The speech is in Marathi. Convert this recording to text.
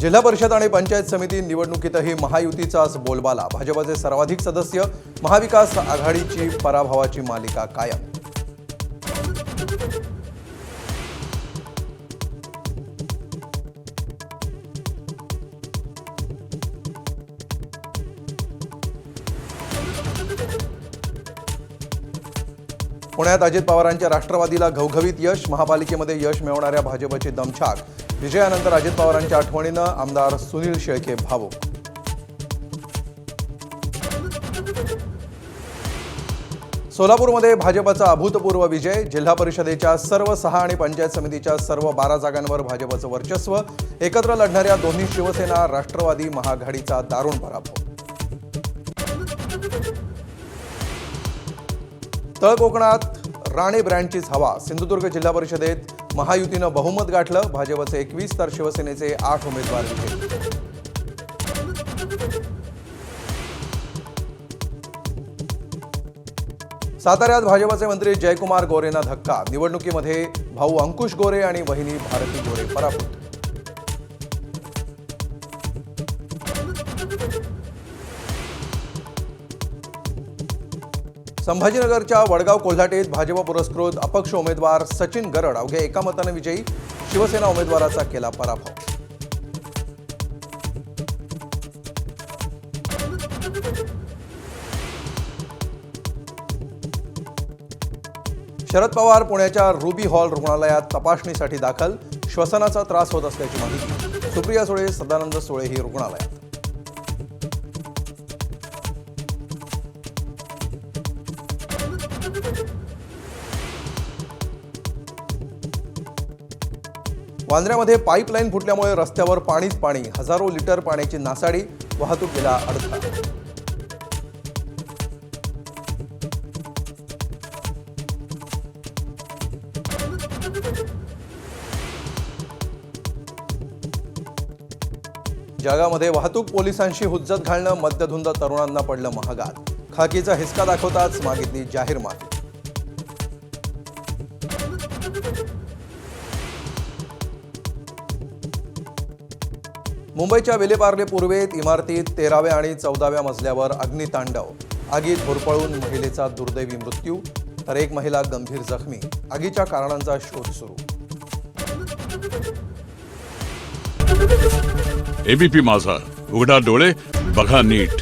जिल्हा परिषद आणि पंचायत समिती निवडणुकीतही महायुतीचाच बोलबाला। भाजपचे सर्वाधिक सदस्य, महाविकास आघाडीची पराभवाची मालिका कायम। पुण्यात अजित पवारांच्या राष्ट्रवादीला घवघवीत यश। महापालिकेमध्ये यश मिळवणाऱ्या भाजपची दमछाक। विजयानंतर अजित पवारांच्या आठवणीनं आमदार सुनील शेळके भावुक। सोलापूरमध्ये भाजपचा अभूतपूर्व विजय। जिल्हा परिषदेच्या सर्व 6 आणि पंचायत समितीच्या सर्व 12 जागांवर भाजपचं वर्चस्व। एकत्र लढणाऱ्या दोन्ही शिवसेना राष्ट्रवादी महाआघाडीचा दारुण पराभव। तळ कोकणात राणे ब्रँडचीच हवा। सिंधुदुर्ग जिल्हा परिषदेत महायुतीनं बहुमत गाठलं। भाजपचे 21 तर शिवसेनेचे 8 उमेदवार विजयी। साताऱ्यात भाजपचे मंत्री जयकुमार गोरेंना धक्का। निवडणुकीमध्ये भाऊ अंकुश गोरे आणि बहिणी भारती गोरे पराभूत। संभाजीनगरच्या वडगाव कोल्हाटेत भाजप पुरस्कृत अपक्ष उमेदवार सचिन गरड अवघ्या एका मताने विजयी। शिवसेना उमेदवाराचा केला पराभव। शरद पवार पुण्याच्या रुबी हॉल रुग्णालयात तपासणीसाठी दाखल। श्वसनाचा त्रास होत असल्याची माहिती। सुप्रिया सुळे, सदानंद सुळे ही रुग्णालयात। वांद्र्यामध्ये पाईपलाईन फुटल्यामुळे रस्त्यावर पाणीच पाणी। हजारो लिटर पाण्याची नासाडी। वाहतुकीला अडथळा। जळगावमध्ये वाहतूक पोलिसांशी हुज्जत घालणं। मद्यधुंद तरुणांना पडलं महागात। खाकीचा हिसका दाखवताच मागितली जाहीर माफी। मुंबईच्या विलेपार्ले पूर्वेत इमारतीत 13व्या आणि 14व्या मजल्यावर अग्नितांडव। आगीत होरपळून महिलेचा दुर्दैवी मृत्यू तर एक महिला गंभीर जखमी। आगीच्या कारणांचा शोध सुरू। एबीपी माझा, उघडा डोळे बघा नीट।